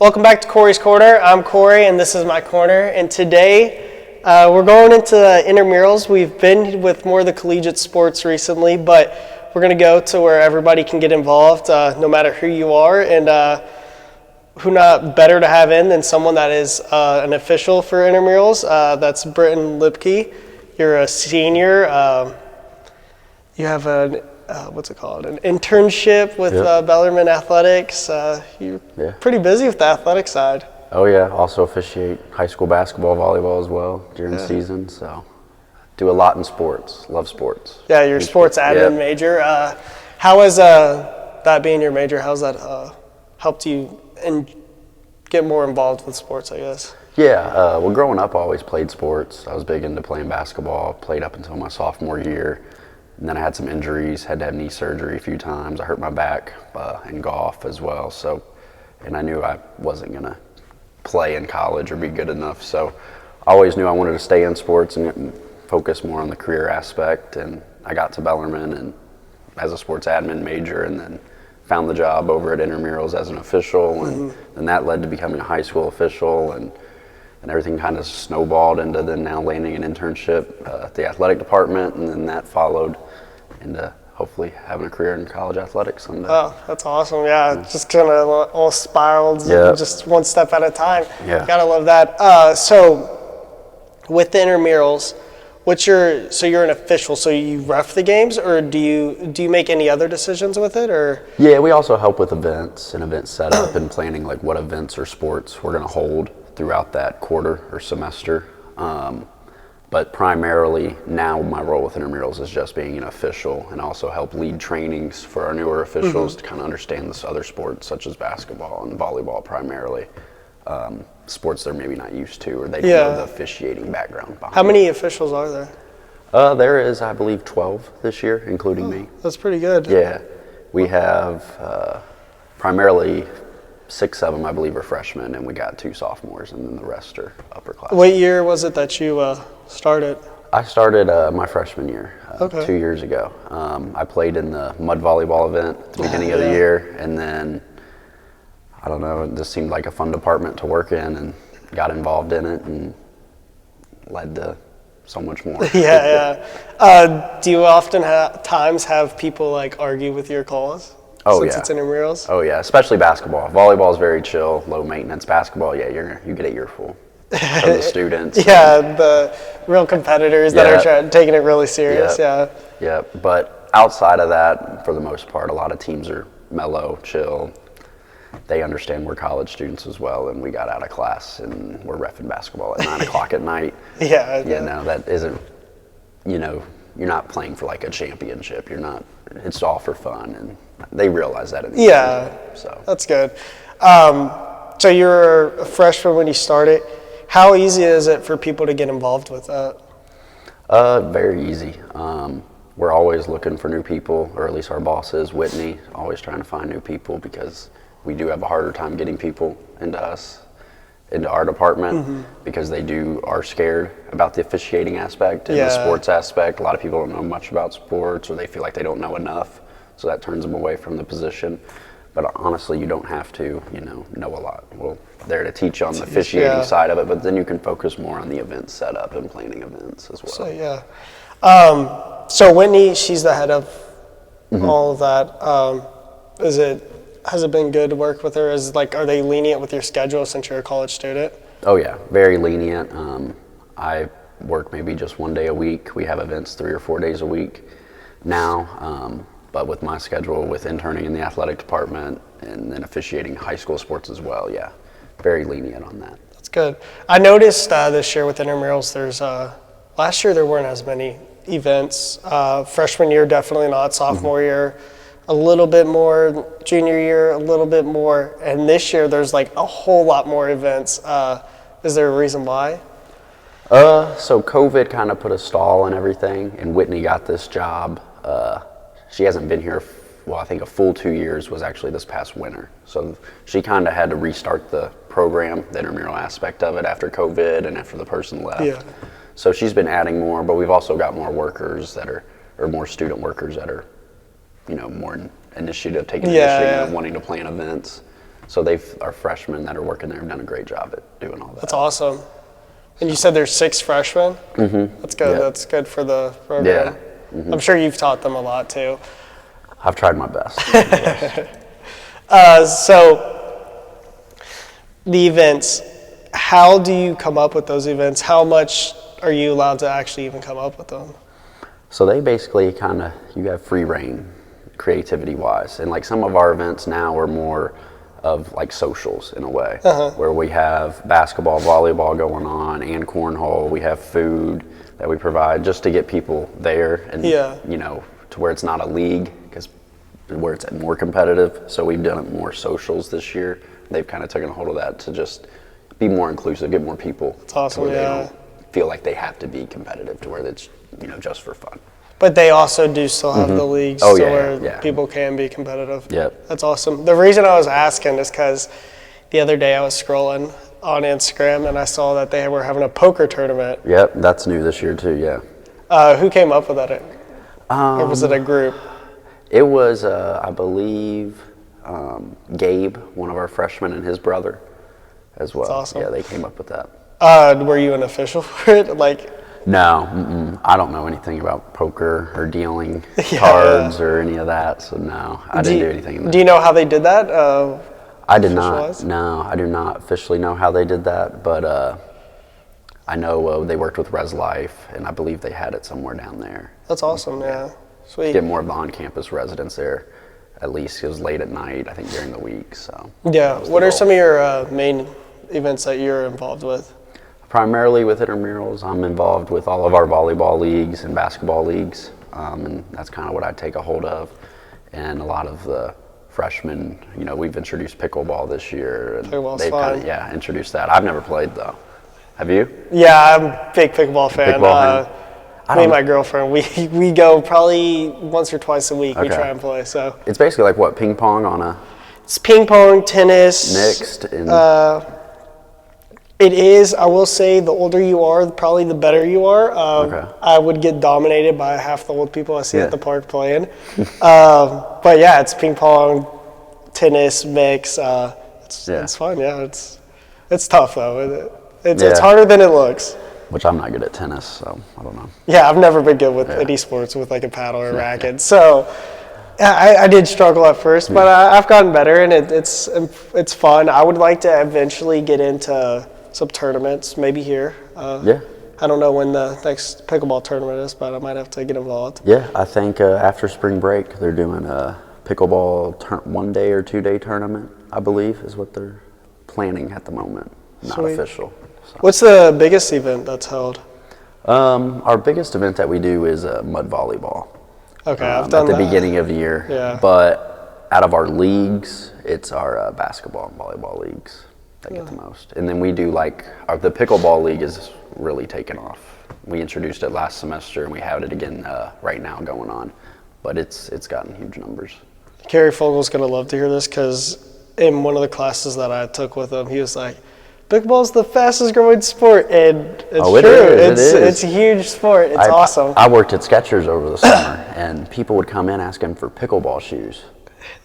Welcome back to Corey's Corner. I'm Corey, and this is my corner. And today, we're going into intramurals. We've been with more of the collegiate sports recently, but we're going to go to where everybody can get involved, no matter who you are, and who not better to have in than someone that is an official for intramurals. That's Britton, Libke. You're a senior. You have an an internship with Bellarmine Athletics. You're pretty busy with the athletic side. Oh yeah, also officiate high school basketball, volleyball as well during the season. So do a lot in sports. Love sports. Yeah, you're a sports admin major. How has that being your major? How's that helped you and get more involved with sports, I guess? Yeah, well, growing up, I always played sports. I was big into playing basketball. Played up until my sophomore year. And then I had some injuries, had to have knee surgery a few times. I hurt my back in golf as well. So, and I knew I wasn't going to play in college or be good enough. So I always knew I wanted to stay in sports and focus more on the career aspect. And I got to Bellarmine and as a sports admin major, and then found the job over at Intramurals as an official. And then that led to becoming a high school official, and everything kind of snowballed into then now landing an internship at the athletic department, and then that followed into hopefully having a career in college athletics someday. Oh, that's awesome. Yeah, just kind of all spiraled, just one step at a time. Yeah. Gotta love that. So with the intramurals, so you're an official, so you ref the games, or do you make any other decisions with it, or? Yeah, we also help with events and event setup and planning like what events or sports we're gonna hold throughout that quarter or semester. But primarily now my role with intramurals is just being an official, and also help lead trainings for our newer officials to kind of understand this other sports such as basketball and volleyball primarily. Sports they're maybe not used to, or they don't know the officiating background behind. How many officials are there? There is, I believe, 12 this year, including me. That's pretty good. Yeah, we have primarily 6 of them, I believe, are freshmen, and we got 2 sophomores, and then the rest are upper class. What year was it that you started? I started my freshman year 2 years ago. I played in the mud volleyball event at the beginning of the year, and then, I don't know, it just seemed like a fun department to work in, and got involved in it, and led to so much more. Do you often have people like argue with your calls? Since it's intramurals? Oh yeah, especially basketball. Volleyball is very chill, low maintenance. Basketball, you get a earful from the students. The real competitors that are taking it really serious. Yeah, but outside of that, for the most part, a lot of teams are mellow, chill. They understand we're college students as well, and we got out of class and we're reffing basketball at 9 o'clock at night. No, that isn't, you're not playing for like a championship. It's all for fun, and they realize that in the end, so that's good. So you're a freshman when you started. How easy is it for people to get involved with that? Very easy. We're always looking for new people, or at least our boss is, Whitney, always trying to find new people, because we do have a harder time getting people into our department, because they are scared about the officiating aspect and the sports aspect. A lot of people don't know much about sports, or they feel like they don't know enough, so that turns them away from the position. But honestly, you don't have to, know a lot. We're there to teach you on the officiating side of it, but then you can focus more on the event setup and planning events as well. So Whitney, she's the head of all of that. Has it been good to work with her? Are they lenient with your schedule since you're a college student? Oh yeah, very lenient. I work maybe just 1 day a week. We have events 3 or 4 days a week now. But with my schedule, with interning in the athletic department and then officiating high school sports as well, very lenient on that. That's good. I noticed this year with intramurals, last year there weren't as many events. Freshman year, definitely not. Sophomore year, a little bit more. Junior year, a little bit more. And this year, there's like a whole lot more events. Is there a reason why? So COVID kind of put a stall in everything, and Whitney got this job. She hasn't been here, I think a full 2 years was actually this past winter. So she kind of had to restart the program, the intramural aspect of it, after COVID and after the person left. So she's been adding more, but we've also got more workers or more student workers that are, more initiative, taking initiative and wanting to plan events. So our freshmen that are working there have done a great job at doing all that. That's awesome. And you said there's 6 freshmen? Mm-hmm. That's good. Yep. That's good for the program. Yeah. Mm-hmm. I'm sure you've taught them a lot too. I've tried my best. So the events, how do you come up with those events? How much are you allowed to actually even come up with them? So they basically you have free reign creativity wise. And like some of our events now are more of like socials in a way, where we have basketball, volleyball going on and cornhole. We have food that we provide just to get people there and, to where it's not a league, because where it's more competitive. So we've done it more socials this year. They've kind of taken a hold of that to just be more inclusive, get more people. That's awesome, to where they don't feel like they have to be competitive, to where it's, just for fun. But they also do still have the leagues where people can be competitive. Yep. That's awesome. The reason I was asking is because the other day I was scrolling on Instagram and I saw that they were having a poker tournament. Yep, that's new this year too, yeah. Who came up with that? Or was it a group? It was, I believe, Gabe, one of our freshmen, and his brother as well. That's awesome. Yeah, they came up with that. Were you an official for it? No, I don't know anything about poker or dealing cards or any of that, so no, I didn't do anything in that. Do you know how they did that? I did not. No, I do not officially know how they did that, but I know they worked with Res Life, and I believe they had it somewhere down there. That's awesome, yeah. Sweet. Get more of the on-campus residents there. At least it was late at night, I think during the week. So yeah. What are some of your main events that you're involved with? Primarily with intramurals, I'm involved with all of our volleyball leagues and basketball leagues, and that's kind of what I take a hold of. And a lot of the freshmen, we've introduced pickleball this year, and they've kind of introduced that. I've never played though. Have you? Yeah, I'm a big pickleball fan. Me and my girlfriend, we go probably once or twice a week. Okay. We try and play. So it's basically like what, ping pong on a? It's ping pong, tennis. Mixed. And it is. I will say, the older you are, probably the better you are. I would get dominated by half the old people I see at the park playing. But yeah, it's ping pong, tennis, mix. It's fun. Yeah, it's tough though. It's harder than it looks. Which I'm not good at tennis, so I don't know. Yeah, I've never been good with any sports with like a paddle or a racket. So I did struggle at first, but I've gotten better, and it's fun. I would like to eventually get into some tournaments, maybe here. I don't know when the next pickleball tournament is, but I might have to get involved. Yeah, I think after spring break, they're doing a pickleball 1-day or 2-day tournament, I believe, is what they're planning at the moment. Not official. So. What's the biggest event that's held? Our biggest event that we do is mud volleyball. Okay, I've done that. At the beginning of the year. Yeah. But out of our leagues, it's our basketball and volleyball leagues that get the most. And then we do the pickleball league is really taken off. We introduced it last semester, and we have it again right now going on. But it's gotten huge numbers. Kerry Fogel's going to love to hear this, because in one of the classes that I took with him, he was like, pickleball's the fastest growing sport, and it's true. It's a huge sport. It's awesome. I worked at Skechers over the summer, and people would come in asking for pickleball shoes.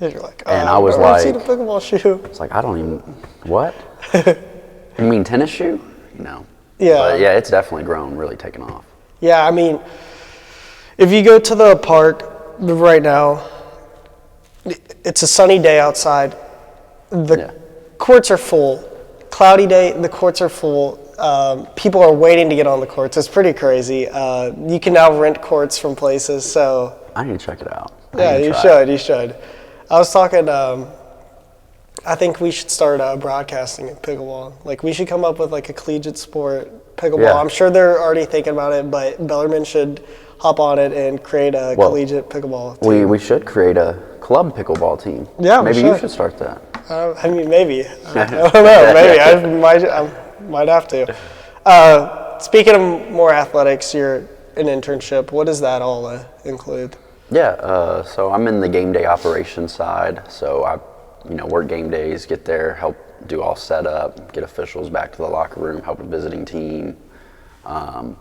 And you're like, and I was like, I've seen a pickleball shoe. It's like, I don't even, what? You mean tennis shoe? Yeah. But yeah, it's definitely grown, really taken off. Yeah, I mean, if you go to the park right now, it's a sunny day outside. The courts are full. Cloudy day, the courts are full. People are waiting to get on the courts. It's pretty crazy. You can now rent courts from places, so. I need to check it out. Yeah, you should. I was talking, I think we should start broadcasting at pickleball. Like, we should come up with like a collegiate sport, pickleball. Yeah. I'm sure they're already thinking about it, but Bellarmine should hop on it and create a collegiate pickleball team. We should create a club pickleball team. Yeah, maybe you should start that. I mean, maybe. I don't know. Maybe I might have to. Speaking of more athletics, you're an internship. What does that all include? Yeah. So I'm in the game day operations side. So I, work game days, get there, help do all setup, get officials back to the locker room, help a visiting team. And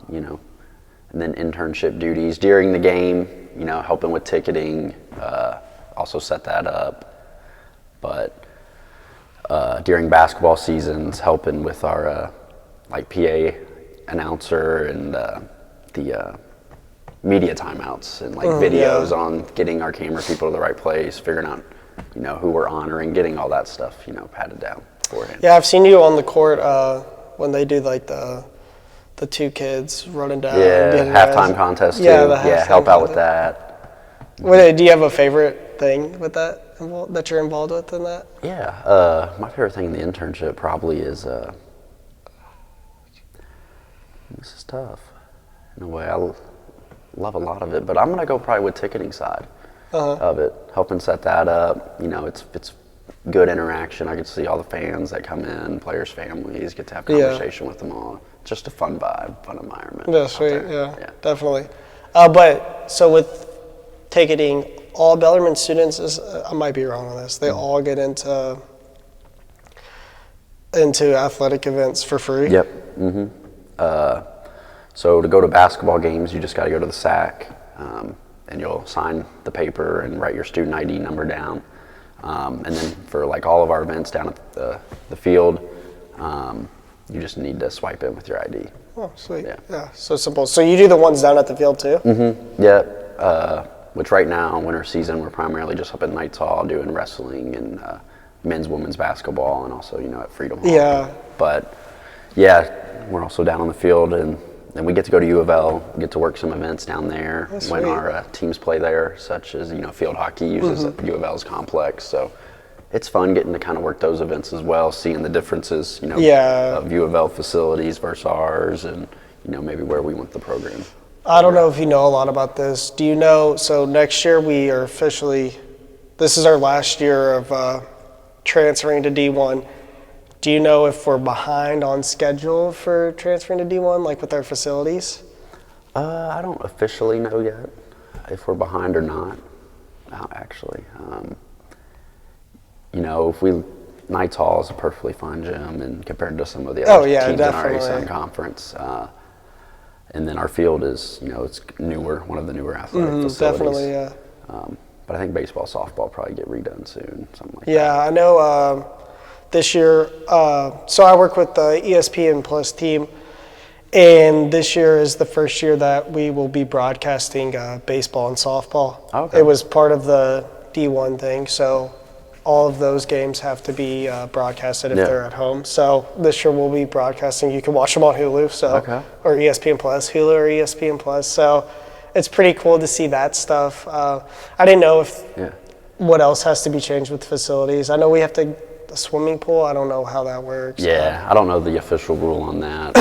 then internship duties during the game. Helping with ticketing. Also set that up. But during basketball seasons, helping with our like PA announcer and the media timeouts and like videos on getting our camera people to the right place, figuring out, who we're honoring, getting all that stuff, patted down beforehand. Yeah, I've seen you on the court when they do like the two kids running down. Yeah, halftime contest too. Yeah, help out with that. Do you have a favorite thing with that you're involved with in that? Yeah, my favorite thing in the internship probably is, this is tough. In a way, I love a lot of it, but I'm going to go probably with ticketing side of it, helping set that up. It's good interaction. I get to see all the fans that come in, players' families, get to have conversation with them all. Just a fun vibe, fun environment. Yeah, sweet, yeah, definitely. But so with ticketing, all Bellarmine students, I might be wrong on this, they all get into athletic events for free? Yep. So to go to basketball games, you just got to go to the SAC, and you'll sign the paper and write your student ID number down. And then for like all of our events down at the field, you just need to swipe in with your ID. Oh, sweet. Yeah, so simple. So you do the ones down at the field too? Mm-hmm. Yeah. Which right now, winter season, we're primarily just up at Knights Hall doing wrestling and men's, women's basketball, and also, at Freedom Hall. Yeah. But yeah, we're also down on the field, and then we get to go to U of L, get to work some events down there when our teams play there, such as, field hockey uses U of L's complex. So it's fun getting to kind of work those events as well, seeing the differences, of U of L facilities versus ours, and, maybe where we want the program. I don't know if you know a lot about this. Do you know, so next year we are this is our last year of transferring to D1. Do you know if we're behind on schedule for transferring to D1, like with our facilities? I don't officially know yet if we're behind or not, actually. Knights Hall is a perfectly fine gym, and compared to some of the other teams in our ASUN conference. And then our field is, it's newer, one of the newer athletic facilities. Definitely, yeah. But I think baseball, softball probably get redone soon, something like that. Yeah, I know this year, so I work with the ESPN Plus team, and this year is the first year that we will be broadcasting baseball and softball. Okay. It was part of the D1 thing, so all of those games have to be broadcasted if they're at home. So this year we'll be broadcasting. You can watch them on Hulu, or ESPN Plus, Hulu or ESPN Plus. So it's pretty cool to see that stuff. I didn't know what else has to be changed with facilities. I know we have the swimming pool. I don't know how that works. Yeah, I don't know the official rule on that.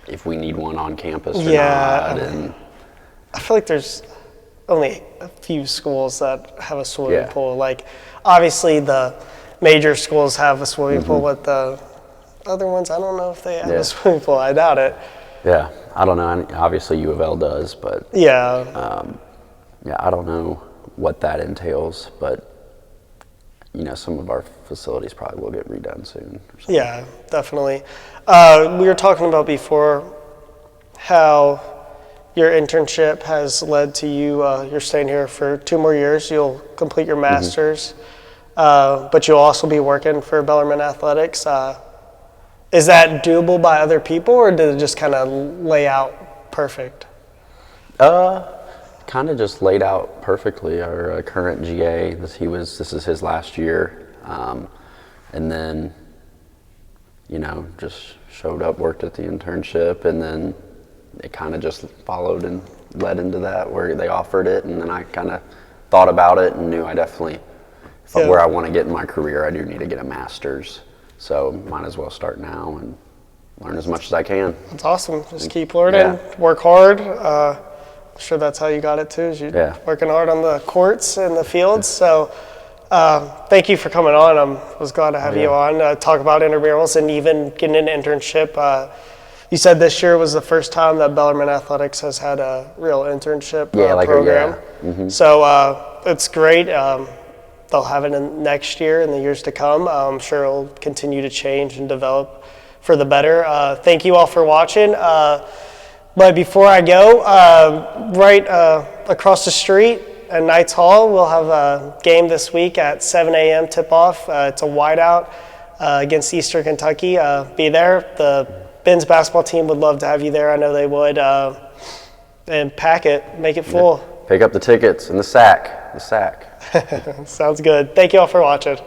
If we need one on campus or not. And I feel like there's only a few schools that have a swimming pool. Like, obviously the major schools have a swimming pool, but the other ones, I don't know if they have a swimming pool. I doubt it. Yeah, I don't know. Obviously U of L does, but I don't know what that entails, but some of our facilities probably will get redone soon. Yeah, definitely. We were talking about before how your internship has led to you're staying here for 2 more years. You'll complete your master's, but you'll also be working for Bellarmine Athletics. Is that doable by other people, or did it just kind of lay out perfect? Kind of just laid out perfectly. Our current GA, this is his last year, and then just showed up, worked at the internship, and then it kind of just followed and led into that where they offered it, and then I kind of thought about it and knew I definitely, where I want to get in my career, I do need to get a master's, so might as well start now and learn as much as I can. That's awesome. Just keep learning, work hard. I'm sure that's how you got it too, is you working hard on the courts and the fields. So thank you for coming on. I was glad to have you on, talk about intramurals and even getting an internship. You said this year was the first time that Bellarmine Athletics has had a real internship program. So it's great. They'll have it next year and the years to come. I'm sure it'll continue to change and develop for the better. Thank you all for watching. But before I go, right across the street at Knights Hall. We'll have a game this week at 7 a.m. tip-off. It's a whiteout against Eastern Kentucky. Be there. The Ben's basketball team would love to have you there. I know they would. And pack it. Make it full. Pick up the tickets and the sack. Sounds good. Thank you all for watching.